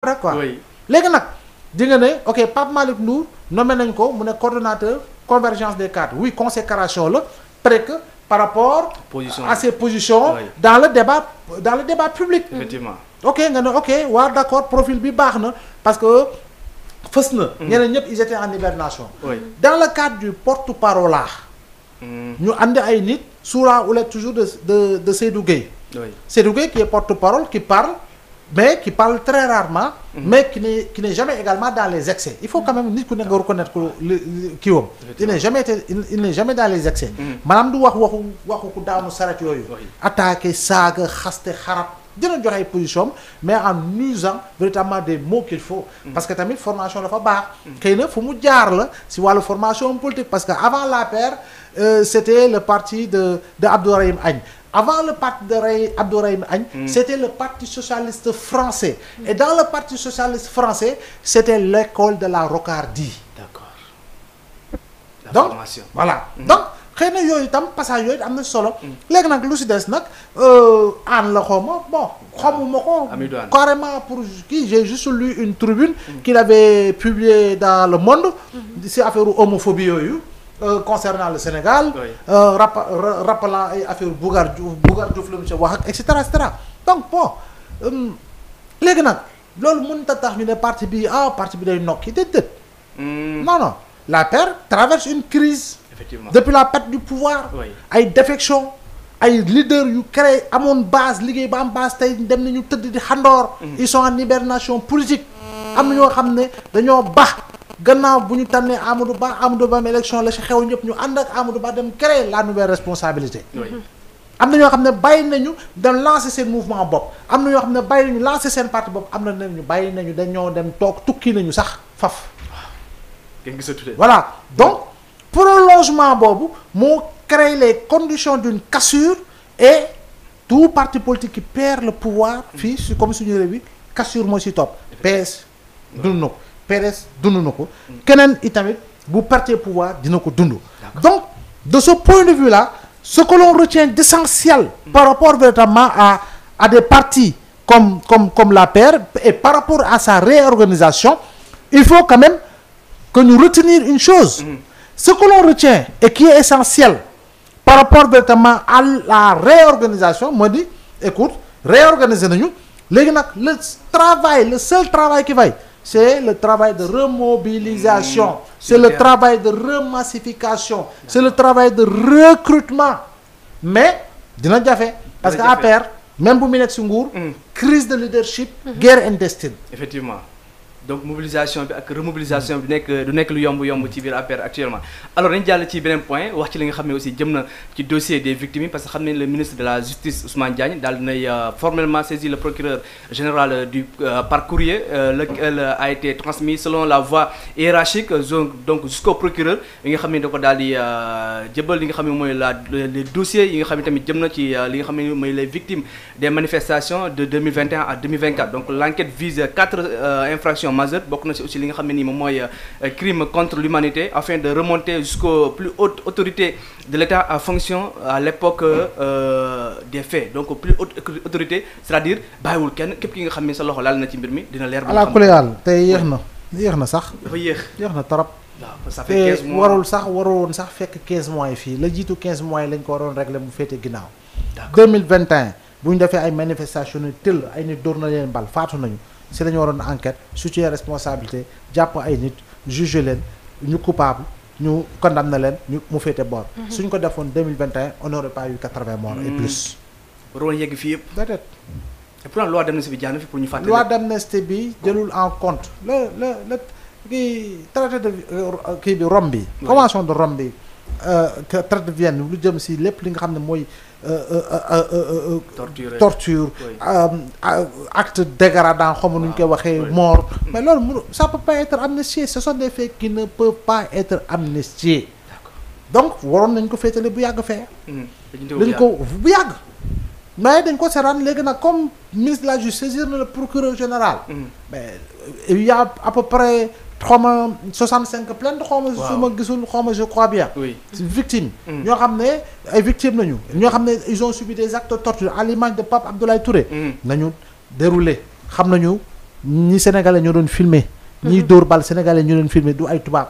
rek quoi. oui léegi nag di nga ne ok Pape Malick Ndour nommé nañ ko mu ne coordonnateur convergence des cadres oui consécration la peut-être que par rapport à ses positions oui. dans le débat public. effectivement ok nga ne ok waa d'accord profil bi baax na parce que fës na. ñeneen ñëpp ils étaient en hibernation. oui dans le cadre du porte-parole là. ñu andi ay nit sous la houlette toujours de Seydou Gueye. oui Seydou Gueye qui est porte-parole qui parle mais qui parle très rarement. mais qui n'est jamais également dans les excès il faut quand même nit ku ne nga reconnaître ko kii wam. il n'est jamais dans les excès. maanaam du waxu ku daanu saret yooyu. attaquer saaga xaste xarab. dina joxe ay position mais en usant véritablement des mots qu'il faut. parce que tamit formation dafa baax. xëy na fu mu jaar la si wàllu formation politique parce que avant l'APR c'était le parti de Abdourahim Agne. Avant le parti de Abdourahim Agne, c'était le Parti socialiste français. Et dans le Parti socialiste français, c'était l'école de la Rocardie. d'accord. Donc, formation. voilà. Donc, xëy na yooyu tam passage yooyu am na solo. léegi nag lu si des nag aan la xawma bon xamuma ko carrément pour kii j'ai juste lu une tribune qu'il avait publié dans Le Monde si affaire homophobie yooyu concernant le Sénégal rappelant ay affaire Bougar Diouf la mu ci wax ak et cetera donc bon léegi nag loolu mënut a tax ñu ne parti bi day nokki déedéet non l'APR traverse une crise depuis la perte du pouvoir ay défection ay leaders yu créé amoon base liggéey ba am base tey dem nañu tëdd di xandoor ils sont en hibernation politique am na ñoo xam ne dañoo bax gannaaw bu ñu tànnee Amadou Ba am élection la ci xew ñëpp ñu ànd ak Amadou Ba dem créer la nouvelle responsabilité am na ñoo xam ne bàyyi nañu dem lancer seen mouvement bopp am na ñoo xam ne bàyyi nañu lancer seen parti bopp am na nañu bàyyi nañu dañoo dem toog tukki nañu sax faf voilà donc prolongement boobu moo créer les conditions d'une cassure et tout parti politique qui perd le pouvoir fii si comme suñu réew bi cassure moo si topp PS dund na ko PDS dund na ko keneen itamit bu perdre pouvoir dina ko dund donc de ce point de vue là ce que l'on retient d'essentiel par rapport véritablement à des partis comme l'APR et par rapport à sa réorganisation il faut quand même que nous retenir une chose ce que l'on retient et qui est essentiel par rapport véritablement à la réorganisation moo di écoute réorganiser nañu léegi nag le seul travail qui vaille c'est le travail de remobilisation c'est le travail de remassification c'est le travail de recrutement mais dina jafe parce que APR même bu mu nekk ci nguur crise de leadership guerre intestine effectivement donc mobilisation bi ak remobilisation bi du nekk lu yomb ci biir APR actuellement alors dañu jàll ci beneen point wax ci li nga xam ne aussi jëm na ci dossier des victimes parce que xam ne le ministre de la justice Ousmane Diagne daal dinay formellement saisi le procureur général par courrier lequel a été transmis selon la voie hiérarchique donc jusqu'au procureur yi nga xam ne da ko daal di jëbal li nga xam ne mooy les dossiers yi nga xam ne tamit jëm na ci li nga xam ne mooy les victimes des manifestations de 2021 à 2024 donc l'enquête vise 4 infractions majeures bokk na ci aussi li nga xam ne nii moom mooy crime contre l'humanité afin de remonter jusqu'aux plus hautes autorités de l'État en fonction à l'époque des faits donc plus haute autorité c'est-à-dire bàyyiwul kenn képp ki nga xam ne sa loxo laal na ci mbir mi dina leer. ala kulli haal tey yéex na sax. dafa yéex na trop. waaw ça fait 15 mois waroon sax fekk 15 mois yi fii la jiitu 15 mois yi lañ ko waroon régler mu féete ginnaaw. 2021 bu ñu defee ay manifestations yu tëll ay nit dóor na leen bal faatu nañu. si la ñu waroon enquête situer responsabilité jàpp ay nit juger leen ñu coupable ñu condamné leen mu féete boor. suñ ko defoon 2021 on n'aurait pas eu 80 morts et plus. waroon yegg fii yëpp. peut-être. et pourtant loi d'amnistie bi jaar na fi pour ñu fàttali. loi d'amnistie bi jëlul en compte le kii traité de kii bi Rome bi. convention de Rome bi. traité de Vienne lu jëm si lépp li nga xam ne mooy. torture acte dégradant xaw ma nu ñu koy waxee mort mais loolu mënu ça peut pas être amnistié ce sont des faits qui ne peuvent pas être amnistiés donc waroon nañ ko féetale bu yàgg fee dañ ko bu yàgg mais dañ ko seetaan léegi nag comme ministre de la justice saisir na le procureur général mais il y a à peu près xawma 65 plaintes xawma su ma gisul xawma je crois bien victime ñoo xam ne ay victimes nañu ñoo xam ne ils ont subi des actes de torture à l'image de Pape Abdoulaye Touré nañu déroulé xam nañu ñi sénégalais ñoo doon filmer ñiy dóor bal sénégalais ñoo doon filmer du ay tubaab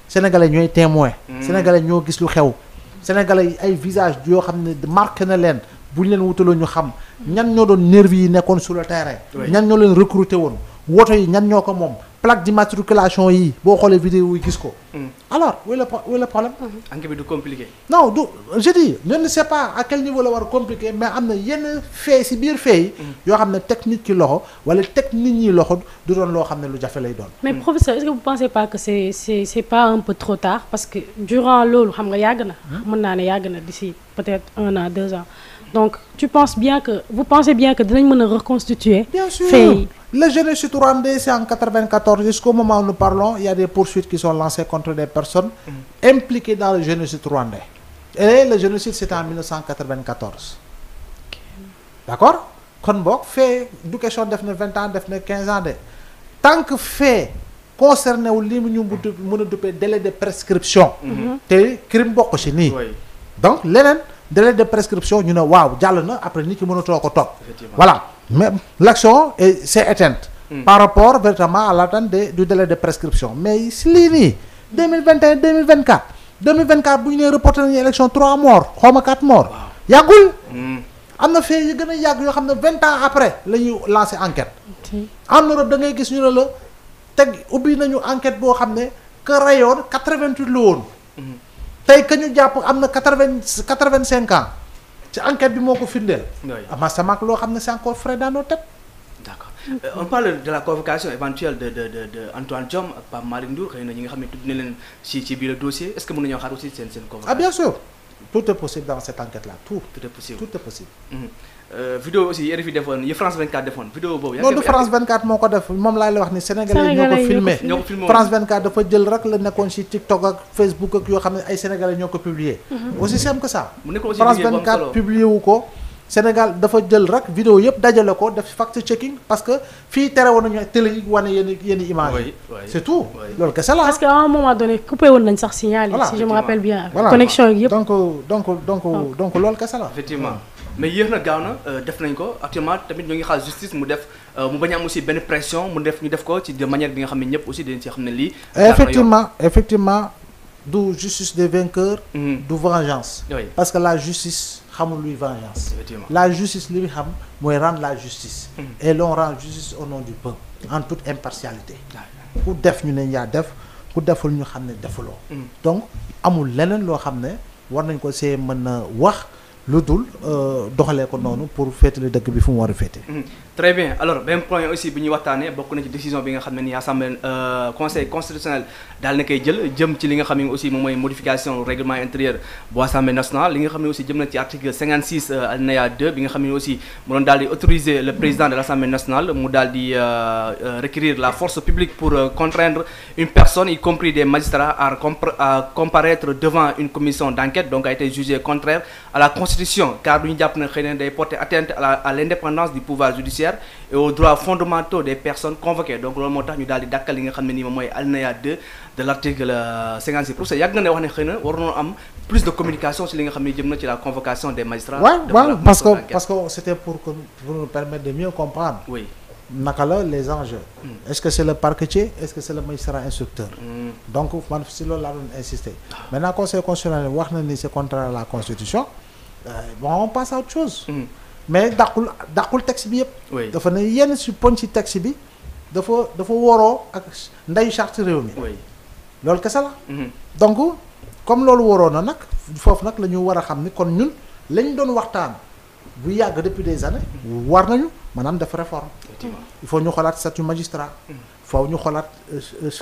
sénégalais ñooy témoin sénégalais ñoo gis lu xew sénégalais yi ay visage yoo xam ne marqué na leen bu ñu leen wutaloo ñu xam ñan ñoo doon nervi yi nekkoon sur le terrain ñan ñoo leen recruter woon woto yi ñan ñoo ko moom plaque d'immatriculation yi boo xoolee vidéo yi gis ko alors où est le problème enquête bi du compliqué non du je dis je ne sais pas à quel niveau la war a compliqué mais am na yenn fee si biir fee yi yoo xam ne teg nit ki loxo wala teg nit ñi loxo du doon loo xam ne lu jafe lay doon mais professeur est-ce que vous pensez pas que c'est pas un peu trop tard parce que durant loolu xam nga yàgg na mën naa ne yàgg na d'ici peut-être 1 an 2 ans donc vous pensez bien que dinañ mën a reconstituer bien sûr fee le génocide rwandais c'est en 94 jusqu'au moment où nous parlons il y a des poursuites qui sont lancées contre des personnes impliquées dans le génocide rwandais et le génocide c'était en 1994 d'accord kon boog fait du question def na 20 ans def na 15 ans de tant que fait concerné wu li mu ñu mën a duppee délai de prescription te crime bokk ci nii donc leneen délai de prescription ñu ne waaw jàll na après nit ki mënatoo ko topp voilà mais l'action s'est éteinte par rapport véritablement à l'atteinte du délai de prescription mais si lii nii 2021 2024 bu ñu nee reporté nañu élection 3 morts xaw ma 4 morts yàggul am na fee yu gën a yàgg yoo xam ne 20 ans après la ñuy lancer enquête en Europe da ngay gis ñu ne la teg ubbi nañu enquête boo xam ne que rayoon 88 la woon tey ka ñu jàpp am na 85 ans ci enquête bi moo ko firndeel. ama sama loo xam ne c'est encore frais dans nos têtes. d'accord on parle de la convocation éventuelle de Antoine Diome ak Pape Malick Ndour xëy na ñi nga xam ne tudd na leen ci biir dossier est-ce que mën nañoo xaar aussi seen convocation. ah bien sûr tout est possible dans cette enquête là tout est possible. vidéo aussi RFI defoon yi France 24 defoon vidéo boobu. non du France 24 moo ko def moom laa lay wax ni sénégalais ñoo ko filmé France 24 dafa jël rek la nekkoon ci TikTok ak Facebook ak yoo xam ne ay sénégalais ñoo ko publié. aussi simple que ça. France 24 publié wu ko. Sénégal dafa jël rek vidéo yëpp dajale ko def fact checking parce que fii tere woon nañu télé yi wane yenn image yi. c'est tout loolu kese la. parce que à un moment donné coupé woon nañ sax signal yi. si je me rappelle bien. connexion yi yëpp donc loolu kese la. effectivement. mais yéex na gaaw na def nañ ko actuellement tamit ñoo ngi xaar justice mu def mu bañ a am aussi benn pression ñu def ko ci de manière bi nga xam ne ñëpp aussi dañ ci xam ne lii. effectivement du justice des vainqueurs. du vengeance. parce que la justice xamul luy vengeance. la justice li muy xam mooy rendre la justice. et l'on rend justice au nom du peuple. en toute impartialité. ku def ñu ne yaa def ku deful ñu xam ne defuloo. donc amul leneen loo xam ne war nañ ko see mën a wax. lu dul doxalee ko noonu pour féetale dëkk bi fu mu war a féete. très bien alors benn point aussi bi ñuy waxtaanee bokk na ci décision bi nga xam ne ni assemblée conseil constitutionnel daal na koy jëm ci li nga xam ne aussi moom mooy modification règlement intérieur bu assemblée nationale li nga xam ne aussi jëm na ci article 56 alinéa 2 bi nga xam ne aussi mu doon daal di autoriser le président de l'assemblée nationale mu daal di requérir la force publique pour contraindre une personne y compris des magistrats à comparaître devant une commission d'enquête donc a été jugé contraire à la constitution car du ñu jàpp na xëy na day porter atteinte à l'indépendance du pouvoir judiciaire et aux droits fondamentaux des personnes convoquées donc loolu moo tax ñu daal di dàkkal li nga xam ne nii moom mooy alinéa 2 de l'article 56 pour ça yàgg nga ne wax ne xëy na war nañoo am plus de communication ci li nga xam ne jëm na ci la convocation des magistrats. waaw parce que c'était pour nous permettre de mieux comprendre. oui naka la les enjeux. est-ce que c'est le parquetier est-ce que c'est le magistrat instructeur. donc man si loolu laa doon insister. maintenant conseil constitutionnel wax na ni c'est contraire à la constitution. bon on passe à autre chose. mais dàqul texte bi yëpp. dafa ne yenn si poñ ci texte bi dafa waroo ak ndeyu charte réew mi. loolu kese la. donc comme loolu waroo na nag foofu nag la ñu war a xam ni kon ñun lañ doon waxtaan bu yàgg depuis des années. war nañu maanaam def réforme. il faut ñu xoolaat statut magistrat. foofu ñu xoolaat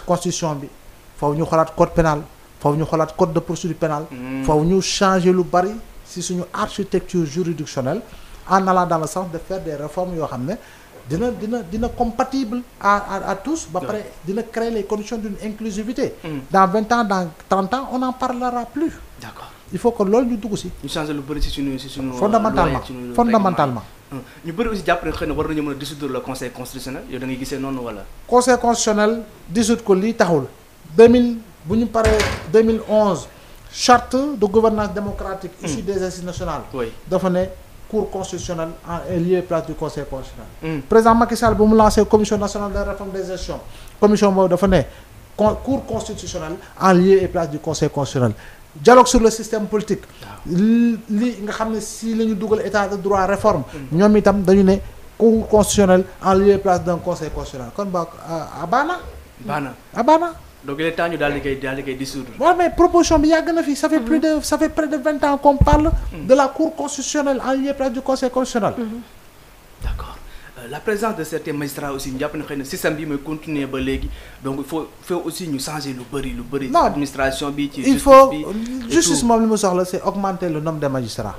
constitution bi foofu ñu xoolaat code pénal foofu ñu xoolaat code de procédure pénale. foofu ñu changer lu bari si suñu architecture juridictionnelle. en allant dans le sens de faire des réformes yoo xam ne dina compatible à tous ba pare dina créer les conditions d'une inclusivité dans 20 ans dans 30 ans on n'en parlera plus. D'accord. Il faut que loolu ñu dugg si. ñu changer lu bëri si suñu fondamentalement ñu bëri aussi jàpp ne xëy na war nañu mën a dissoudre le conseil constitutionnel yow da ngay gisee noonu wala. conseil constitutionnel dissoudre ko lii taxul 2000 bu ñu paree 2011 charte de gouvernance démocratique issue des assises nationales dafa ne cour constitutionnelle en lieu et place du conseil constitutionnel. Président Macky Sall bu mu lancé commission nationale de réforme des gestions commission boobu dafa ne cour constitutionnelle en lieu et place du conseil constitutionnel. Dialogue sur le système politique. li nga xam ne si la ñu dugal état de droit réforme. ñoom itam dañu ne cour constitutionnelle en lieu et place d'un conseil constitutionnel kon ba abana. donc il est temps ñu daal di koy dissoudre. waaw mais proposition bi yàgg na fi ça fait près de 20 ans qu'on parle de la cour constitutionnelle en lieu et place du conseil constitutionnel. D'accord. La présence de certains magistrats aussi ñu jàpp ne xëy na système bi mooy continuer ba léegi donc il faut aussi ñu changer lu bëri. non administration bi ci il faut justice moom li mu soxla c'est augmenter le nombre de magistrats.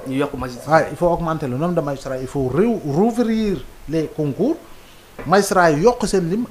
ñu yokk magistrats. waaw il faut augmenter le nombre de magistrats il faut rouvrir les concours magistrats yi yokk seen lim.